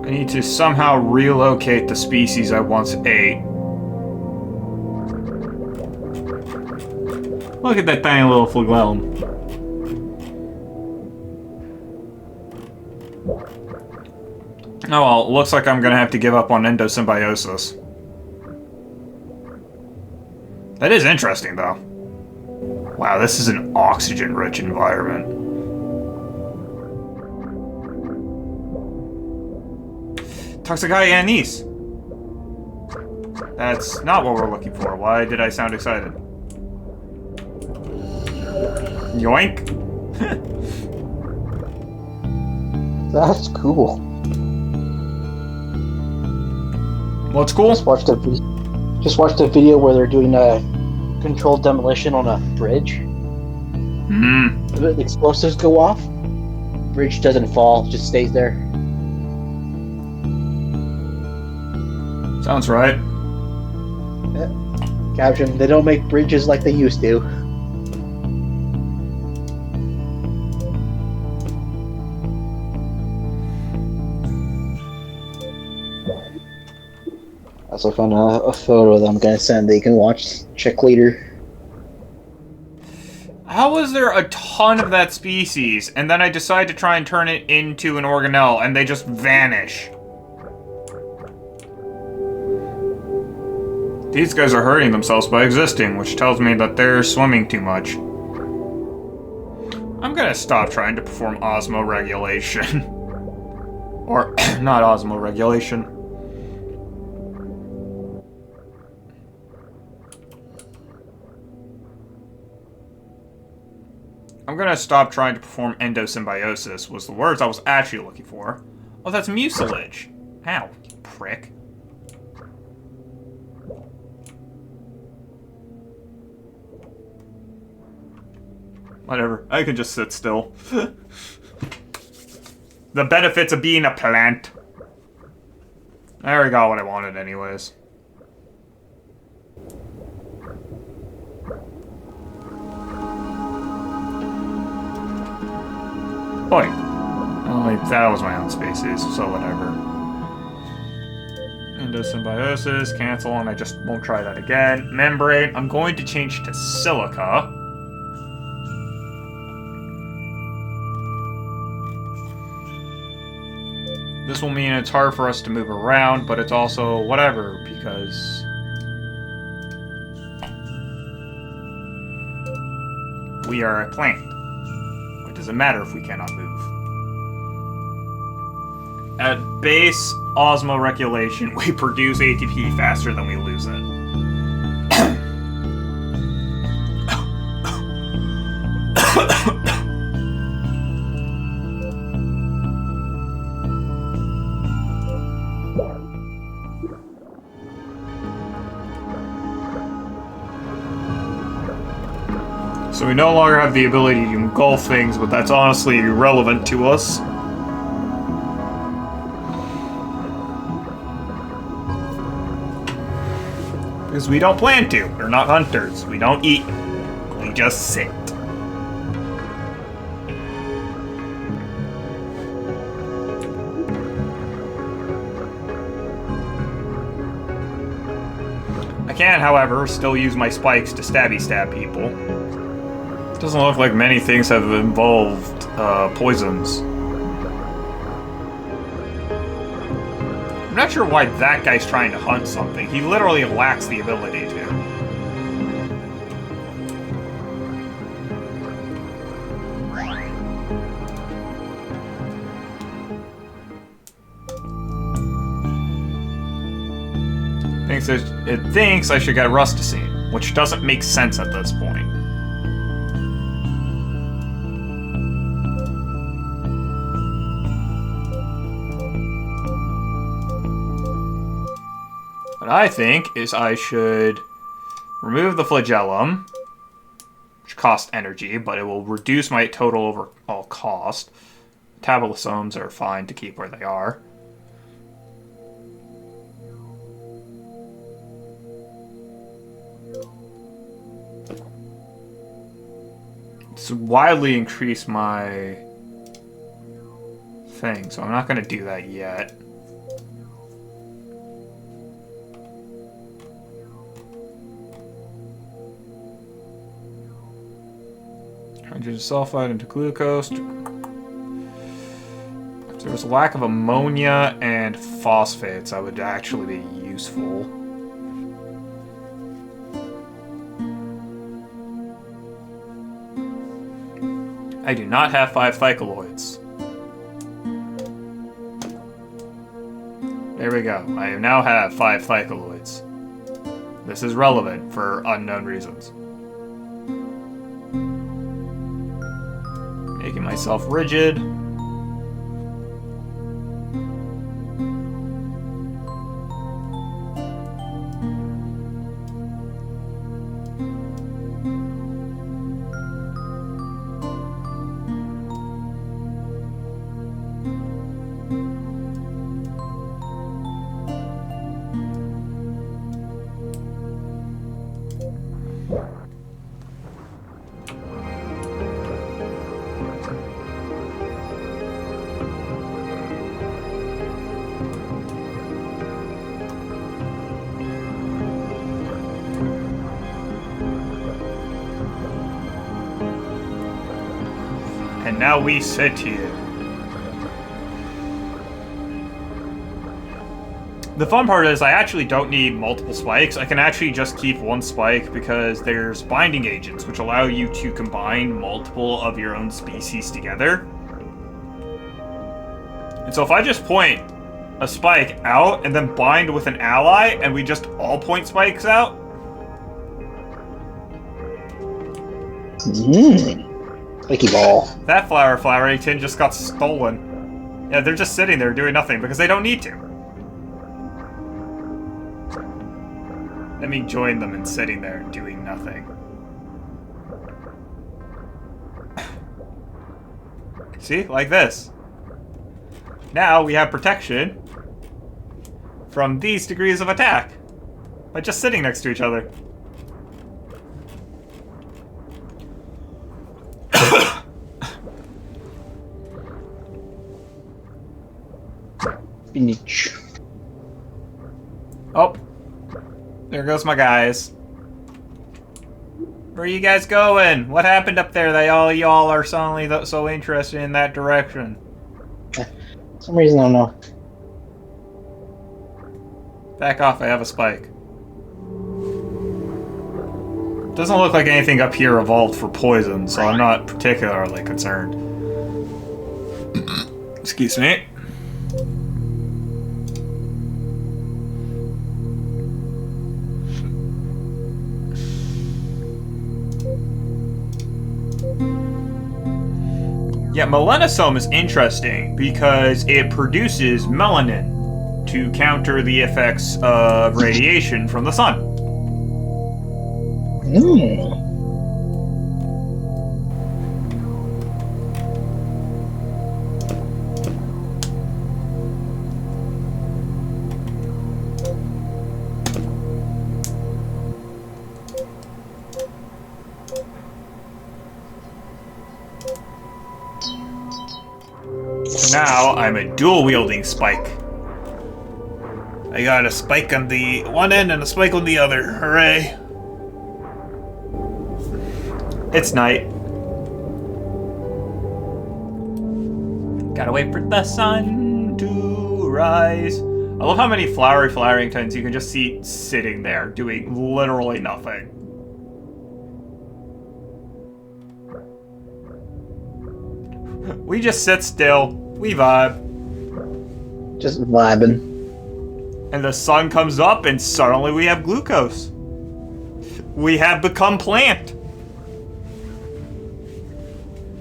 I need to somehow relocate the species I once ate. Look at that tiny little flagellum. Oh well, looks like I'm gonna have to give up on endosymbiosis. That is interesting, though. Wow, this is an oxygen-rich environment. Toxicity anise. That's not what we're looking for. Why did I sound excited? Yoink. That's cool. What's cool? Just watched a video where they're doing a controlled demolition on a bridge. The explosives go off. Bridge doesn't fall, just stays there. Sounds right. Yeah. Caption: they don't make bridges like they used to. I also found a photo that I'm gonna send that you can watch. Check later. How is there a ton of that species, and then I decide to try and turn it into an organelle, and they just vanish? These guys are hurting themselves by existing, which tells me that they're swimming too much. I'm gonna stop trying to perform osmoregulation. Or, not osmoregulation. I'm gonna stop trying to perform endosymbiosis, was the words I was actually looking for. Oh, that's mucilage. Ow, you prick. Whatever, I can just sit still. The benefits of being a plant. I already got what I wanted anyways. Boy. Only that was my own species, so whatever. Endosymbiosis, cancel, and I just won't try that again. Membrane, I'm going to change to silica. This will mean it's hard for us to move around, but it's also whatever, because we are a plant. It doesn't matter if we cannot move. At base osmoregulation, we produce ATP faster than we lose it. So we no longer have the ability to engulf things, but that's honestly irrelevant to us. Because we don't plan to. We're not hunters. We don't eat. We just sit. I can, however, still use my spikes to stabby stab people. Doesn't look like many things have involved poisons. I'm not sure why that guy's trying to hunt something. He literally lacks the ability to. It thinks I should get rusticine, which doesn't make sense at this point. What I think is I should remove the flagellum, which costs energy, but it will reduce my total overall cost. Metabolisms are fine to keep where they are. It's wildly increase my thing, so I'm not going to do that yet. Changes sulfide into glucose. If there was a lack of ammonia and phosphates, that would actually be useful. I do not have 5 cycloids. There we go. I now have 5 cycloids. This is relevant for unknown reasons. Making myself rigid. And now we sit here. The fun part is I actually don't need multiple spikes. I can actually just keep one spike because there's binding agents which allow you to combine multiple of your own species together. And so if I just point a spike out and then bind with an ally and we just all point spikes out. Spiky ball. That flowering tin just got stolen. Yeah, they're just sitting there doing nothing because they don't need to. Let me join them in sitting there doing nothing. See? Like this. Now we have protection from these degrees of attack by just sitting next to each other. Spinach. Oh. There goes my guys. Where are you guys going? What happened up there that all y'all are suddenly so interested in that direction? For some reason, I don't know. Back off, I have a spike. Doesn't look like anything up here evolved for poison, so I'm not particularly concerned. Excuse me. Yeah, melanosome is interesting because it produces melanin to counter the effects of radiation from the sun. Now I'm a dual-wielding spike. I got a spike on the one end and a spike on the other. Hooray! It's night. Gotta wait for the sun to rise. I love how many flowering tins you can just see sitting there doing literally nothing. We just sit still. We vibe. Just vibing. And the sun comes up and suddenly we have glucose. We have become plant.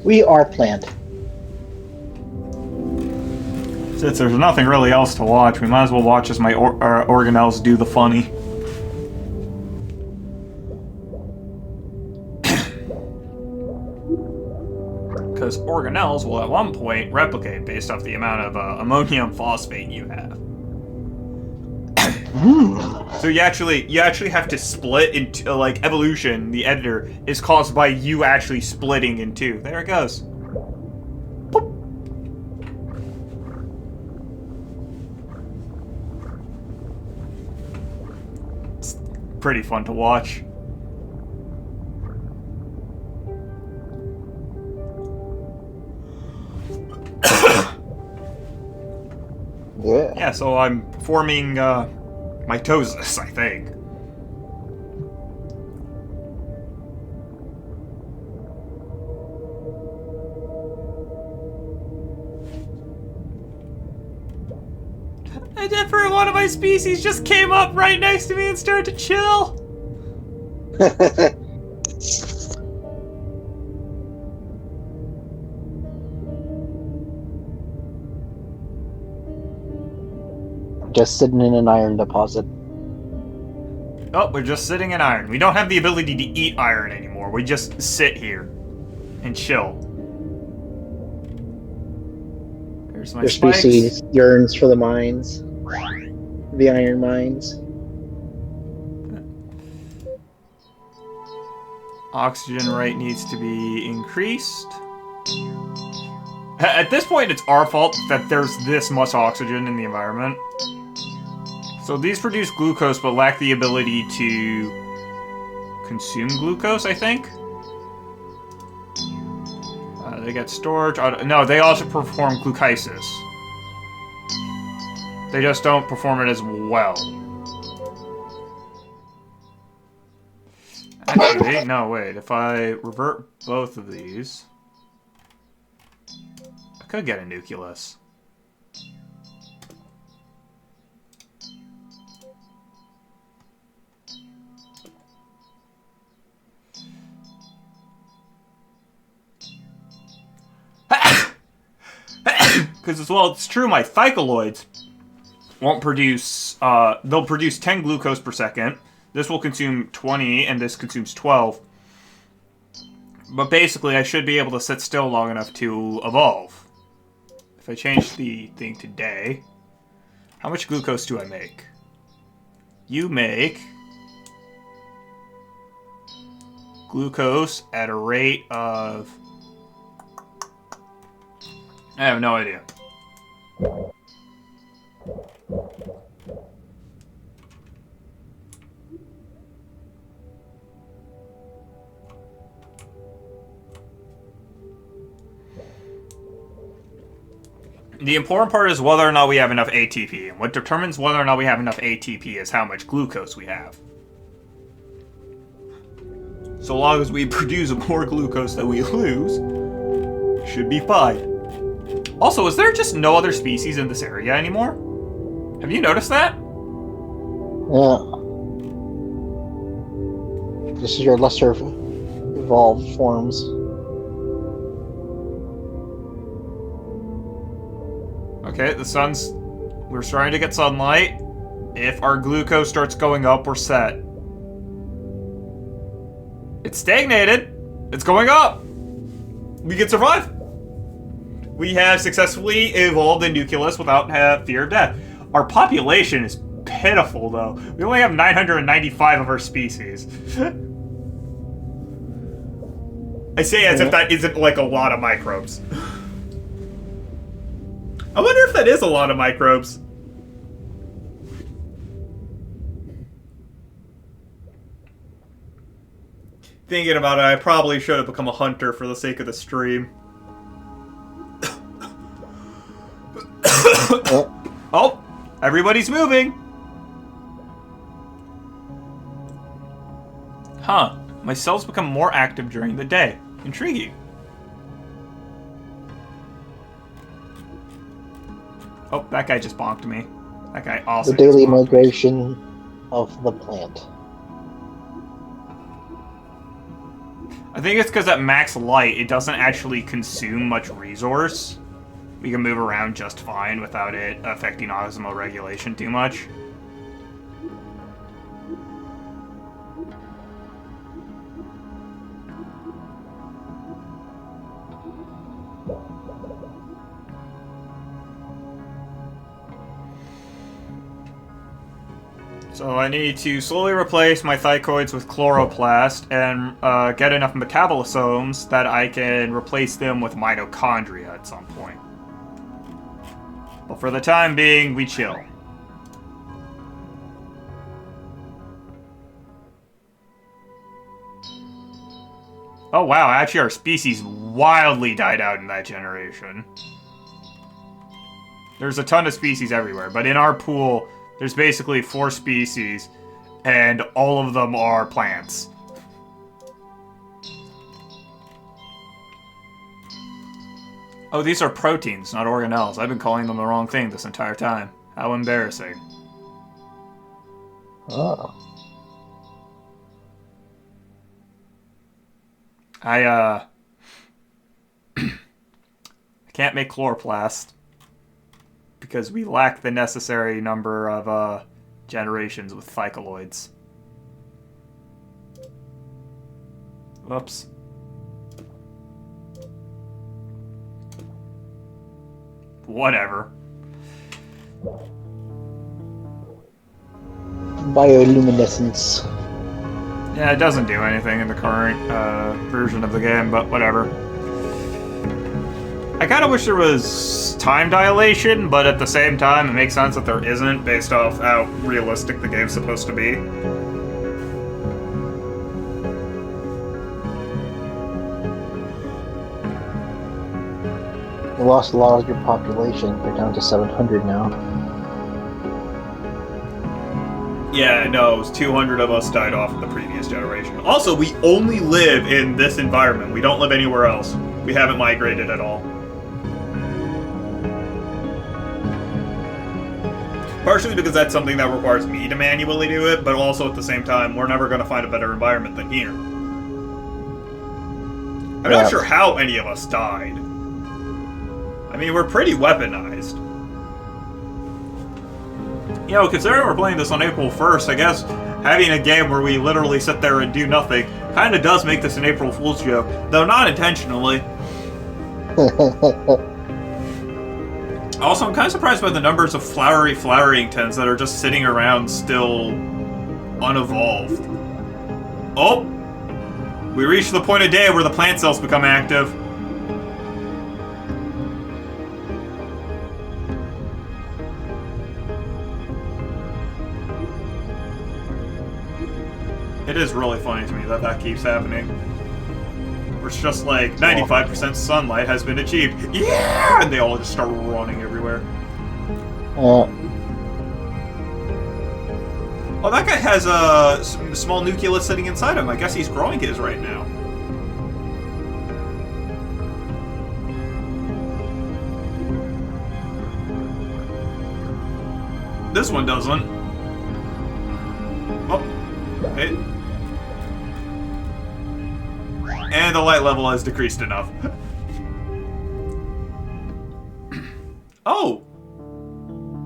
We are plant. Since there's nothing really else to watch, we might as well watch as my organelles do the funny. Because organelles will at one point replicate based off the amount of ammonium phosphate you have. So you actually have to split into like evolution. The editor is caused by you actually splitting in two. There it goes. Boop. It's pretty fun to watch. Yeah. Yeah, so I'm performing mitosis, I think. A different one of my species just came up right next to me and started to chill. Just sitting in an iron deposit. Oh, we're just sitting in iron. We don't have the ability to eat iron anymore. We just sit here and chill. Here's my Your spikes. species yearns for the mines. The iron mines. Oxygen rate needs to be increased. At this point, it's our fault that there's this much oxygen in the environment. So these produce glucose but lack the ability to consume glucose, I think. They get storage. No, they also perform glucolysis. They just don't perform it as well. Actually, no, wait. If I revert both of these, I could get a nucleus. Because as well, it's true, my thykaloids won't produce, they'll produce 10 glucose per second. This will consume 20, and this consumes 12. But basically, I should be able to sit still long enough to evolve. If I change the thing to day, how much glucose do I make? You make glucose at a rate of... I have no idea. The important part is whether or not we have enough ATP, and what determines whether or not we have enough ATP is how much glucose we have. So long as we produce more glucose than we lose, should be fine. Also, is there just no other species in this area anymore? Have you noticed that? Yeah. This is your lesser evolved forms. Okay, the sun's... We're starting to get sunlight. If our glucose starts going up, we're set. It's stagnated. It's going up. We can survive. We have successfully evolved a nucleus without fear of death. Our population is pitiful, though. We only have 995 of our species. I say as if that isn't like a lot of microbes. I wonder if that is a lot of microbes. Thinking about it, I probably should have become a hunter for the sake of the stream. Oh, everybody's moving. Huh. My cells become more active during the day. Intriguing. Oh, that guy just bonked me. That guy also The daily migration of the plant. I think it's because at max light, it doesn't actually consume much resource. We can move around just fine without it affecting osmoregulation too much. So I need to slowly replace my thycoids with chloroplast and get enough metabolosomes that I can replace them with mitochondria at some point. But for the time being, we chill. Oh wow, actually our species wildly died out in that generation. There's a ton of species everywhere, but in our pool, there's basically 4 species, and all of them are plants. Oh, these are proteins, not organelles. I've been calling them the wrong thing this entire time. How embarrassing. Oh. I can't make chloroplast because we lack the necessary number of generations with phycoloids. Whoops. Whatever. Bioluminescence. Yeah, it doesn't do anything in the current version of the game, but whatever. I kind of wish there was time dilation, but at the same time, it makes sense that there isn't, based off how realistic the game's supposed to be. You lost a lot of your population. They're down to 700 now. Yeah, no, it was 200 of us died off in the previous generation. Also, we only live in this environment. We don't live anywhere else. We haven't migrated at all. Partially because that's something that requires me to manually do it, but also at the same time, we're never going to find a better environment than here. I'm not sure how any of us died. I mean, we're pretty weaponized. You know, considering we're playing this on April 1st, I guess having a game where we literally sit there and do nothing kind of does make this an April Fool's joke, though not intentionally. Also, I'm kind of surprised by the numbers of floweringtons that are just sitting around still unevolved. Oh! We reached the point of day where the plant cells become active. It is really funny to me that that keeps happening. Where it's just like 95% sunlight has been achieved. Yeah! And they all just start running everywhere. Oh, that guy has a small nucleus sitting inside him. I guess he's growing his right now. This one doesn't. Oh, hey. And the light level has decreased enough. Oh!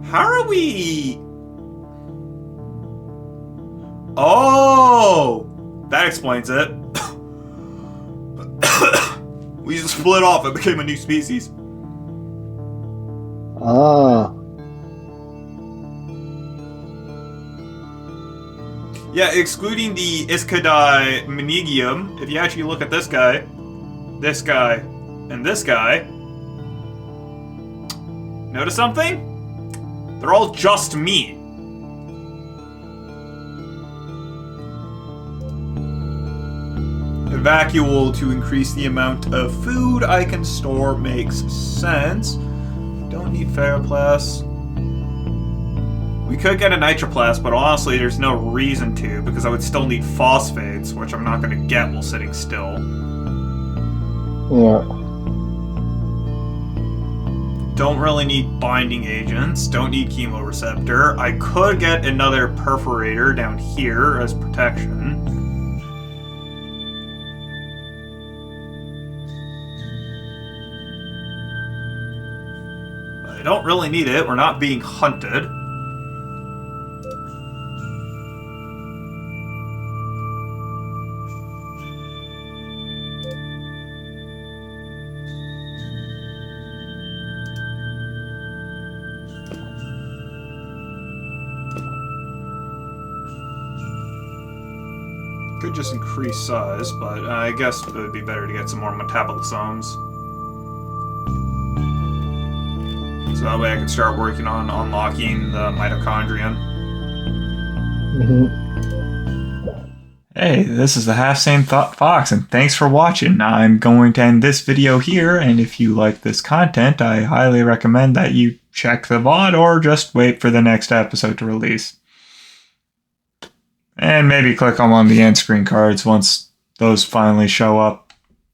How are we... Oh! That explains it. We just split off and became a new species. Ah. Yeah, excluding the Iscadai Menegium, if you actually look at this guy, and this guy, notice something? They're all just meat. Evacual to increase the amount of food I can store makes sense. Don't need Ferroplast. We could get a Nitroplast, but honestly there's no reason to, because I would still need Phosphates, which I'm not going to get while sitting still. Yeah. Don't really need Binding Agents. Don't need Chemoreceptor. I could get another Perforator down here as protection. I don't really need it. We're not being hunted. Could just increase size, but I guess it would be better to get some more metabolisomes. So that way I can start working on unlocking the mitochondrion. Hey, this is the HalfSaneFox, and thanks for watching. I'm going to end this video here, and if you like this content, I highly recommend that you check the VOD or just wait for the next episode to release. And maybe click on one of the end screen cards once those finally show up.